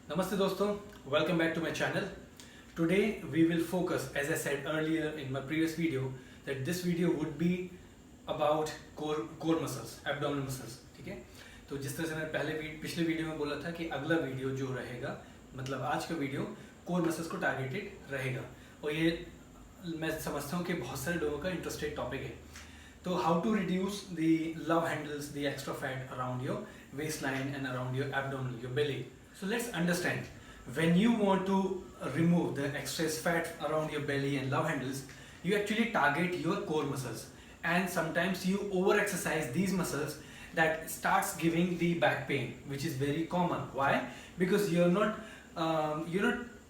Namaste doston, welcome back to my channel. Today we will focus, as I said earlier in my previous video, that this video would be about core muscles, abdominal muscles. ठीक है, तो जिस तरह से मैंने पिछले video में बोला था कि अगला वीडियो जो रहेगा, मतलब आज का वीडियो कोर मसल्स को टारगेटेड रहेगा, और ये मैं समझता हूँ कि बहुत सारे लोगों का इंटरेस्टेड टॉपिक है. तो how to reduce the love handles, the extra fat around your waist line and around your abdominal, your belly. So let's understand, when you want to remove the excess fat around your belly and love handles, you actually target your core muscles, and sometimes you over exercise these muscles that starts giving the back pain, which is very common. Why? Because you're not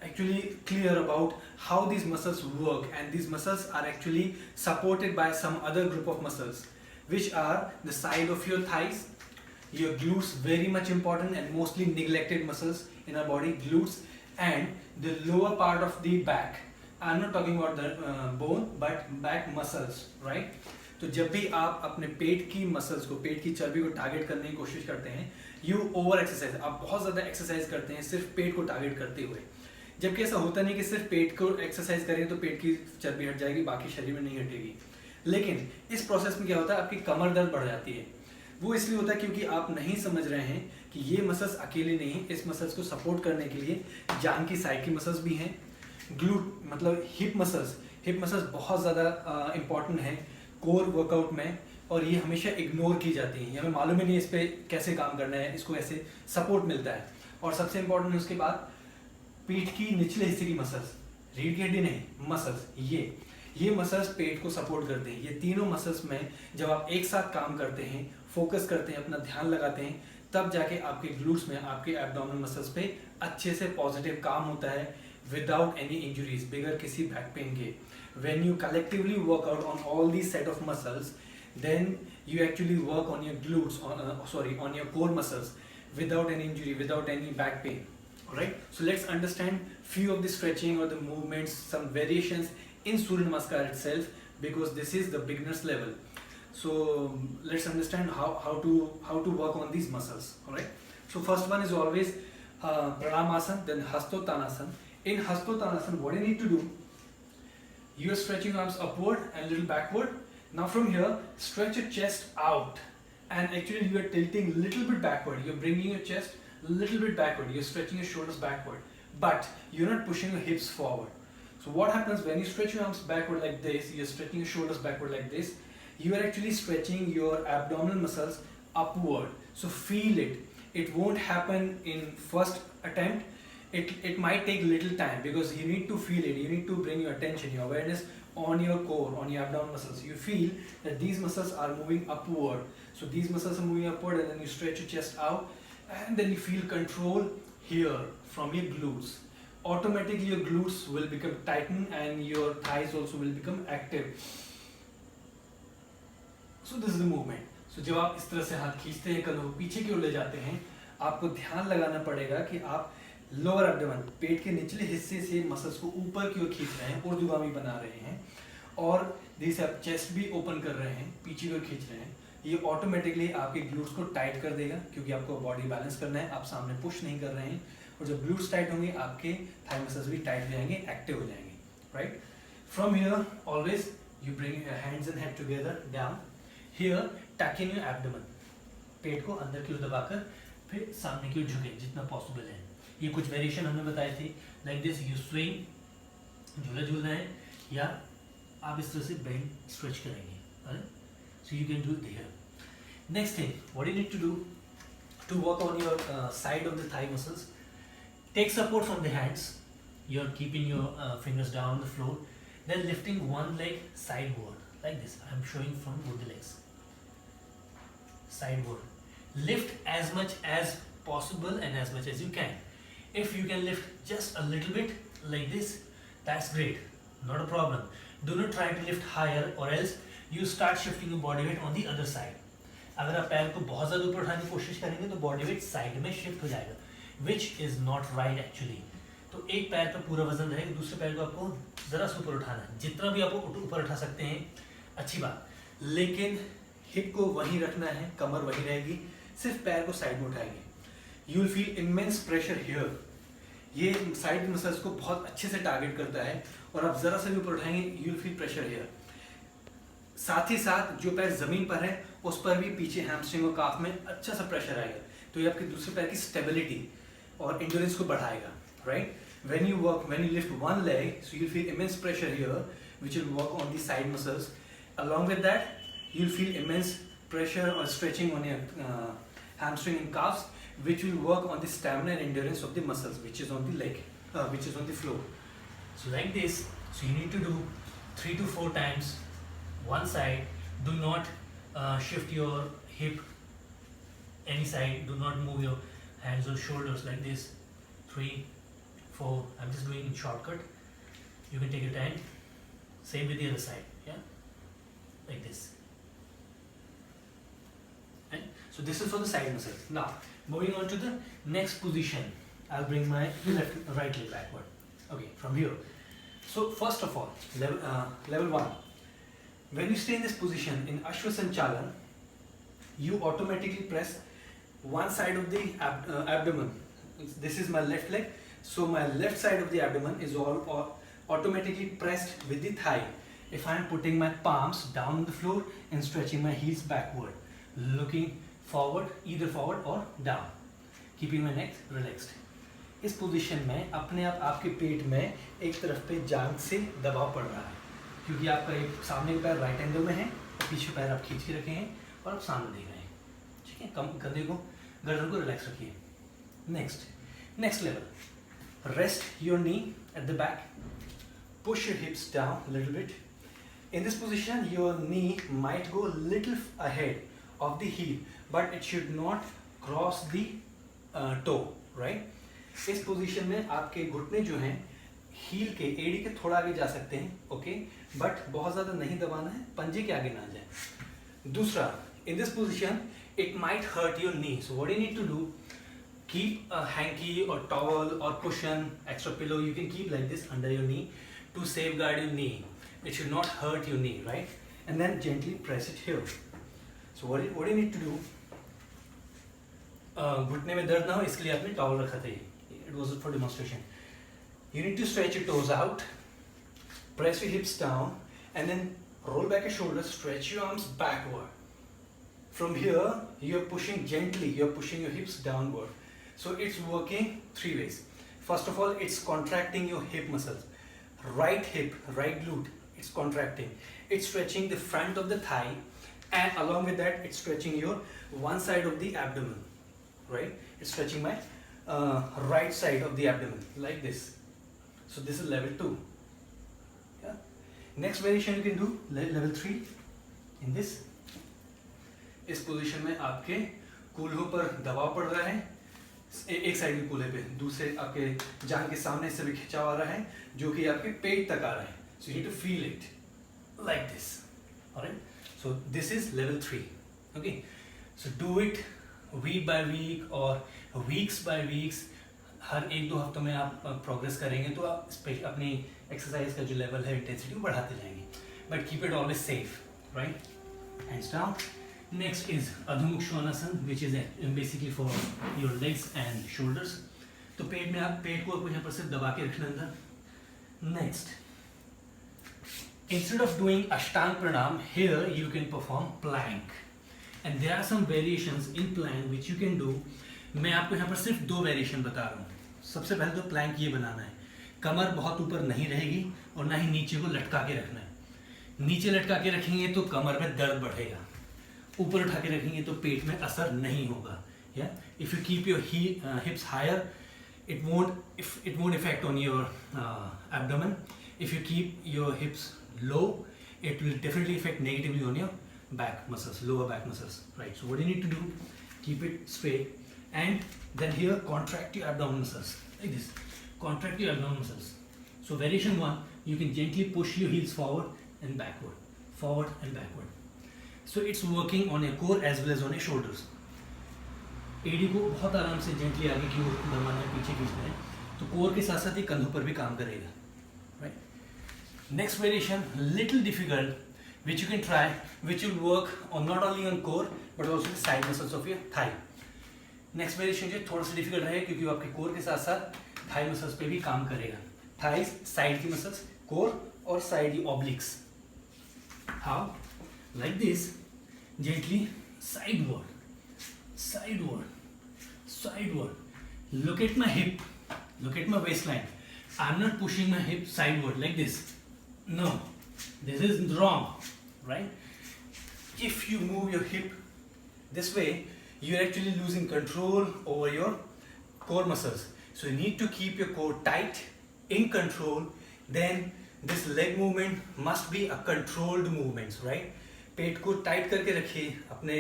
actually clear about how these muscles work, and these muscles are actually supported by some other group of muscles, which are the side of your thighs, your glutes, very much important and mostly neglected muscles in our body, glutes, and the lower part of the back. I'm not talking about the bone but back muscles, right? तो जब भी आप अपने पेट की muscles को, पेट की चर्बी को टारगेट करने की कोशिश करते हैं, यू ओवर एक्सरसाइज, आप बहुत ज़्यादा एक्सरसाइज करते हैं सिर्फ पेट को टारगेट करते हुए. जबकि ऐसा होता नहीं कि सिर्फ पेट को एक्सरसाइज करें तो पेट की चर्बी हट जाएगी, बाकी शरीर में नहीं हटेगी. लेकिन इस प्रोसेस में क्या होता है, आपकी कमर दर्द बढ़ जाती है. वो इसलिए होता है क्योंकि आप नहीं समझ रहे हैं कि ये मसल्स अकेले नहीं, इस मसल्स को सपोर्ट करने के लिए जांग की साइड की मसल्स भी हैं. ग्लूट मतलब हिप मसल्स बहुत ज़्यादा इंपॉर्टेंट है कोर वर्कआउट में, और ये हमेशा इग्नोर की जाती हैं. हमें मालूम ही नहीं इस पर कैसे काम करना है, इसको ऐसे सपोर्ट मिलता है. और सबसे इंपॉर्टेंट है उसके बाद पीठ की निचले हिस्से की मसल्स, रीढ़ की हड्डी नहीं, मसल्स, ये मसल्स पेट को सपोर्ट करते हैं. ये तीनों मसल्स में जब आप एक साथ काम करते हैं, फोकस करते हैं, अपना ध्यान लगाते हैं, तब जाके आपके ग्लूट्स में, आपके एब्डोमिनल मसल्स पे अच्छे से पॉजिटिव काम होता है, विदाउट एनी इंजुरीज, बगैर किसी बैक पेन के. When you collectively work out on all these set of muscles, then you actually work on your glutes, on your core muscles without any injury, without any back pain. Alright, so let's understand few of the stretching or the movements, some variations in Surya Namaskar itself, because this is the beginner's level. So let's understand how to work on these muscles. Alright, so first one is always Pranamasana, then Hastottanasana. In Hastottanasana, what you need to do, you are stretching your arms upward and little backward. Now from here, stretch your chest out, and actually you are tilting little bit backward. You're bringing your chest little bit backward. You're stretching your shoulders backward, but you're not pushing your hips forward. So what happens when you stretch your arms backward like this, you're stretching your shoulders backward like this, you are actually stretching your abdominal muscles upward. So feel it. It won't happen in first attempt. It might take little time, because you need to feel it. You need to bring your attention, your awareness on your core, on your abdominal muscles. You feel that these muscles are moving upward. So these muscles are moving upward, and then you stretch your chest out, and then you feel control here from your glutes. Automatically your glutes will become tightened, and your thighs also will become active. So this is the movement. So जब आप इस तरह से हाथ खींचते हैं, कदम पीछे की ओर ले जाते हैं, आपको ध्यान लगाना पड़ेगा कि आप लोअर एब्डोमेन, पेट के निचले हिस्से से मसल्स को ऊपर की ओर खींच रहे हैं, ऊर्ध्वगामी बना रहे हैं, और जैसे आप चेस्ट भी ओपन कर रहे हैं, पीछे की ओर खींच रहे हैं. ये ऑटोमेटिकली आपके ग्लूट्स को टाइट कर देगा, क्योंकि आपको बॉडी बैलेंस करना है, आप सामने पुश नहीं कर रहे हैं. और जब ग्लूट्स टाइट होंगे, आपके थाई मसल्स भी टाइट हो जाएंगे, एक्टिव हो जाएंगे. Right, from here always you bring your hands and head together down. Here टक इन योर एब्डोमेन, पेट को अंदर की ओर दबाकर फिर सामने की ओर झुके जितना पॉसिबल है. ये कुछ वेरिएशन हमने बताए थे, लाइक दिस यू स्विंग, झूला झूलना है, या आप इस तरह से बेंड स्ट्रेच करेंगे. So you can do it here. Next thing, what you need to do to work on your side of the thigh muscles, take support from the hands. You are keeping your fingers down on the floor, then lifting one leg sideward like this. I am showing from both the legs. Sideward. Lift as much as possible and as much as you can. If you can lift just a little bit like this, that's great, not a problem. Do not try to lift higher, or else you start shifting your body weight on the other side. अगर आप पैर को बहुत ज़्यादा ऊपर उठाने की कोशिश करेंगे तो बॉडी वेट साइड में शिफ्ट हो जाएगा, which is not right actually. तो एक पैर पर पूरा वजन रहेगा, दूसरे पैर को आपको ज़रा सा ऊपर उठाना है. जितना भी आप ऊपर उठा सकते हैं, अच्छी बात, लेकिन हिप को वहीं रखना है, कमर वहीं रहेगी, सिर्फ पैर को साइड में उठाएंगे. You will feel immense pressure here, ये साइड मसल्स को बहुत अच्छे से टारगेट करता है, और आप जरा सा भी ऊपर उठाएंगे you will feel pressure here. साथ ही साथ जो पैर जमीन पर है उस पर भी पीछे हैमस्ट्रिंग और काफ में अच्छा सा प्रेशर आएगा, तो ये आपके दूसरे पैर की स्टेबिलिटी और एंड्योरेंस को बढ़ाएगा, right. when you lift one leg, so you'll feel immense pressure here which will work on the side muscles. Along with that, you'll feel immense pressure or stretching on your hamstring and calves, which will work on the stamina and endurance of the muscles which is on the leg, which is on the floor. So like this, so you need to do 3 to 4 times one side. Do not shift your hip any side, do not move your hands or shoulders like this. 3, 4, I'm just doing in shortcut, you can take your time. Same with the other side, yeah, like this. And so this is for the side muscles. Now moving on to the next position, I'll bring my right leg backward. Okay, from here. So first of all, level 1, when you stay in this position in Ashwasanchalan, you automatically press one side of the abdomen. This is my left leg, so my left side of the abdomen is all automatically pressed with the thigh. If I am putting my palms down on the floor and stretching my heels backward, looking forward, either forward or down, keeping my neck relaxed. इस position में अपने आप आपके पेट में एक तरफ पे जांघ से दबाव पड़ रहा है, क्योंकि आपका एक सामने का पैर राइट एंगल में है, पीछे पैर आप खींच के रखे हैं और आप सामने देख रहे हैं, ठीक है। कम कंधे को, गर्दन को रिलैक्स रखिए। Next level, rest your knee at the back, push your hips down a little bit. In this position, your knee might go a little ahead of the heel, but it should not cross the toe, right? इस position में आपके घुटने जो हैं heal के एड़ी के थोड़ा आगे जा सकते हैं, ओके, बट बहुत ज़्यादा नहीं दबाना है, पंजे के आगे ना जाए। दूसरा, in this position, it might hurt your knee. So what you need to do, keep a hanky or towel or cushion, extra pillow, you can keep like this under your knee to safeguard your knee. It should not hurt your knee, right? And then gently press it here. So what you need to do, घुटने में दर्द ना हो इसके लिए आपने towel रखा था, it was for demonstration. You need to stretch your toes out, press your hips down, and then roll back your shoulders, stretch your arms backward. From here, you're pushing gently, you're pushing your hips downward. So it's working 3 ways. First of all, it's contracting your hip muscles. Right hip, right glute, it's contracting. It's stretching the front of the thigh, and along with that, it's stretching your one side of the abdomen, right? It's stretching my right side of the abdomen, like this. So this is level 2. Yeah. Next variation you can do, level 3, in this. इस position में आपके कूल्हों पर दबाव पड़ रहा है, एक side के कूल्हे पे, दूसरे आपके जांघ के सामने से भी खिंचाव आ रहा है जो कि आपके पेट तक आ रहा है. So you need to feel it like this. Alright. So this is level 3. Okay. So do it week by week or weeks by weeks. हर 1-2 हफ्तों में आप प्रोग्रेस करेंगे तो आप अपनी एक्सरसाइज का जो लेवल है इंटेंसिटी बढ़ाते जाएंगे. But keep it always safe, right? Hands down. Next is Adho Mukha Svanasana, which is basically for your legs and shoulders. तो पेट में आप पेट को यहाँ पर सिर्फ दबा के रखना अंदर. Next, instead of doing Ashtanga Pranam, here you can perform plank, and there are some variations in plank which you can do. मैं आपको यहाँ पर सिर्फ 2 वेरिएशन बता रहा हूँ. सबसे पहले तो प्लैंक ये बनाना है, कमर बहुत ऊपर नहीं रहेगी और ना ही नीचे को लटका के रखना है. नीचे लटका के रखेंगे तो कमर में दर्द बढ़ेगा, ऊपर उठा के रखेंगे तो पेट में असर नहीं होगा. If you keep your hips higher, it won't affect on your abdomen. If you keep your hips low, it will definitely affect negatively on your back muscles, lower back muscles, right? So what you need to do, keep it straight, and then here contract your abdominal muscles like this. Contract your abdominal muscles. So variation 1, you can gently push your heels forward and backward, forward and backward. So it's working on your core as well as on your shoulders. एडी को बहुत आराम से gently आगे की ओर दबाना है, पीछे खींचना है, तो कोर के साथ साथ ही कंधों पर भी काम करेगा, right? Next variation, little difficult, which you can try, which will work on not only on core but also the side muscles of your thigh. Next variation जो थोड़ा सा difficult रहेगा क्योंकि वो आपके कोर के साथ साथ थाई मसल्स पे भी काम करेगा. थाइज साइड की मसल्स, कोर और साइड की obliques. How? Like this, gently sideward, sideward, sideward. Look at my hip, look at my waistline. I'm not pushing my hip sideward like this. No, this is wrong, right? If you move your hip this way, you're actually losing control over your core muscles. So you need to keep your core tight, in control. Then this leg movement must be a controlled movements, right? पेट को tight करके रखिए, अपने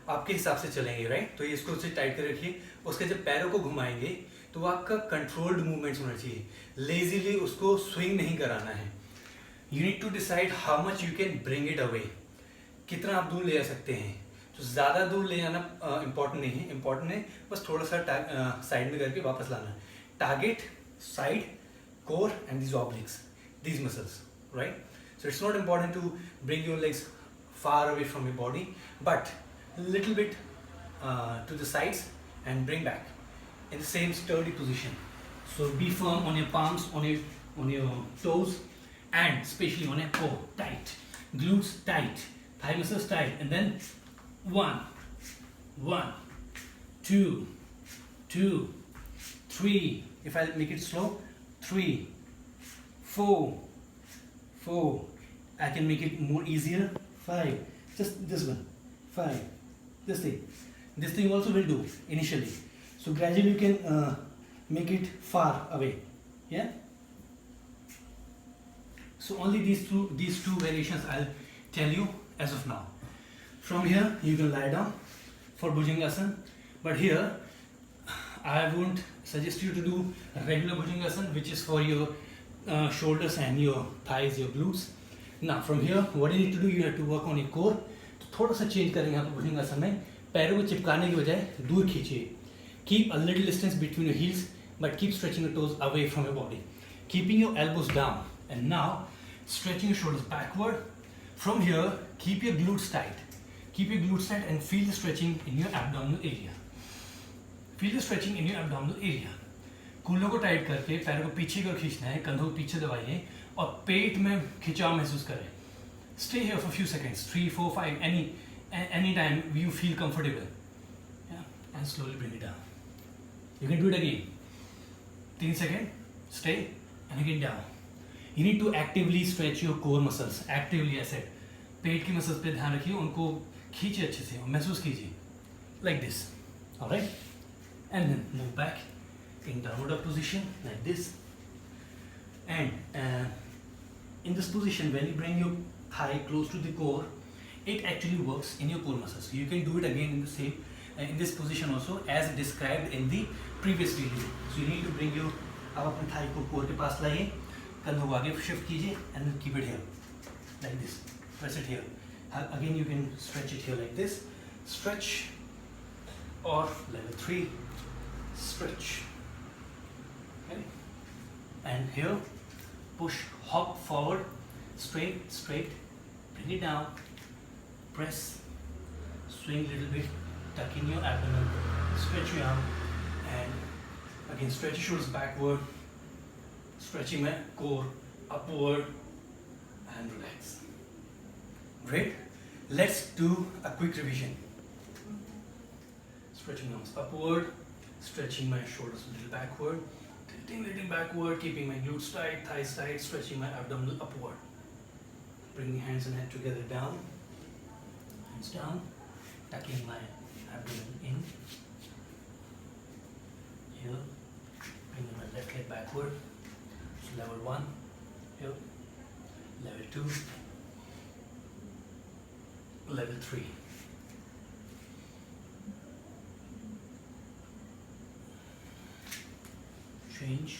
आपके हिसाब से चलेंगे, right? तो ये इसको से टाइट कर रखिए. उसके जब पैरों को घुमाएंगे तो आपका कंट्रोल्ड मूवमेंट्स होना चाहिए. लेजीली उसको स्विंग नहीं कराना है. You need to decide how much you can bring it away. कितना आप दूर ले जा सकते हैं. तो ज़्यादा दूर ले जाना इम्पॉर्टेंट नहीं है. इम्पॉर्टेंट है बस थोड़ा सा साइड में करके वापस लाना. Target side, core and these obliques, these muscles, right? So it's not important to bring your legs far away from your body, but little bit to the sides and bring back in the same sturdy position. So be firm on your palms, on your toes, and especially on your core. Tight, glutes tight, thigh muscles tight, and then 1, 2, 3. If I make it slow, 3, 4. I can make it more easier. 5. Just this one. 5. This thing also will do initially. So gradually you can make it far away. Yeah. So only these two variations I'll tell you as of now. From here you can lie down for Bhujangasana, but here I won't suggest you to do regular Bhujangasana, which is for your shoulders and your thighs, your glutes. Now from here what you need to do, you have to work on your core. तो थोड़ा सा change करेंगे यहाँ पर भुजंगासन में. पैरों को चिपकाने की बजाय दूर खींचिए. Keep a little distance between your heels, but keep stretching your toes away from your body. Keeping your elbows down. And now stretching your shoulders backward. From here, keep your glutes tight. Keep your glutes tight and feel the stretching in your abdominal area. Feel the stretching in your abdominal area. कूल्हों को tight करके पैरों को पीछे की ओर खींचना है. कंधों को पीछे दबाइए और पेट में खिंचाव महसूस करें. Stay here for a few seconds, 3, 4, 5, any time you feel comfortable. Yeah, and slowly bring it down. You can do it again. 3 seconds, stay, and again down. You need to actively stretch your core muscles. Actively, I said. पेट की muscles पे ध्यान रखिए, उनको खींचिए अच्छे से और महसूस कीजिए. Like this. Alright? And then move back in downward dog position like this. And in this position, when you bring your thigh close to the core, it actually works in your core muscles. You can do it again in the same in this position also as described in the previous video. So you need to bring your, आप अपने thigh को core के पास लाइए, कंधों को आगे shift कीजिए and then keep it here like this. Press it here. Again you can stretch it here like this. Stretch or level 3. Stretch. Okay. And here push, hop forward, straight, bring it down, press, swing a little bit, tuck in your abdomen, stretch your arm, and again stretch your shoulders backward, stretching my core upward, and relax. Great. Let's do a quick revision. Stretching arms upward, stretching my shoulders a little backward, tilting backward, keeping my glutes tight, thighs tight, stretching my abdominal upward. Bringing hands and head together down, hands down, tucking my abdomen in. Here, bringing my left leg backward. So level 1, here, level 2, level 3. Change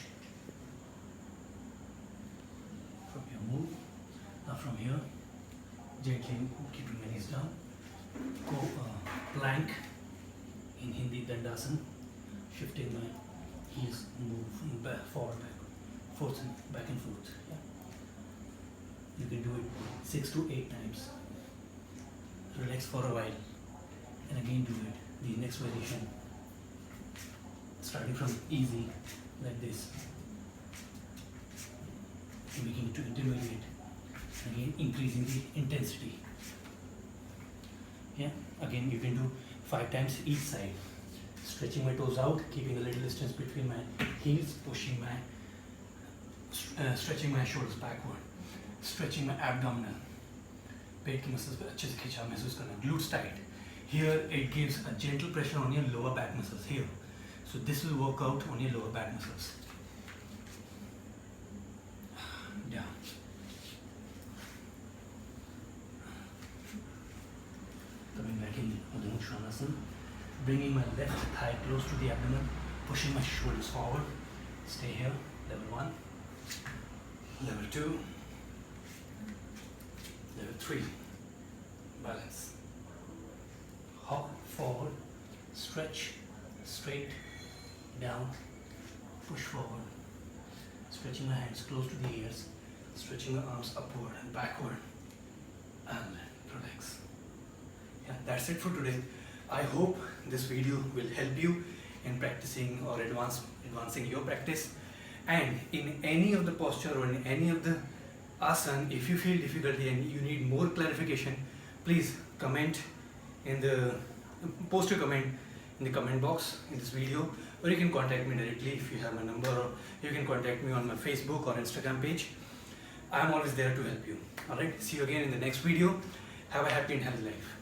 from your move. Now from here, gently keeping my knees down. Go plank in Hindi Dandasana, shifting my heels, move back, forward, back and forth. Yeah. You can do it 6 to 8 times. Relax for a while, and again do it. The next variation. starting from easy like this, making it to intermediate, again increasing the intensity. Yeah, again you can do 5 times each side, stretching my toes out, keeping a little distance between my heels, pushing my stretching my shoulders backward, stretching my abdominal, पेट की muscles पे अच्छे से खिंचाव महसूस करना, glutes tight. Here it gives a gentle pressure on your lower back muscles here. So this will work out on your lower back muscles. Down. Coming back in Adho Mukha Svanasana, bringing my left thigh close to the abdomen, pushing my shoulders forward. Stay here. Level 1, level 2, level 3. Balance. Hop forward, stretch, straight, down, push forward, stretching my hands close to the ears, stretching my arms upward and backward, and relax. Yeah, that's it for today. I hope this video will help you in practicing or advancing your practice. And in any of the posture or in any of the asana, if you feel difficulty and you need more clarification, please post your comment in the comment box in this video, or you can contact me directly if you have my number, or you can contact me on my Facebook or Instagram page. I am always there to help you. Alright, see you again in the next video. Have a happy and healthy life.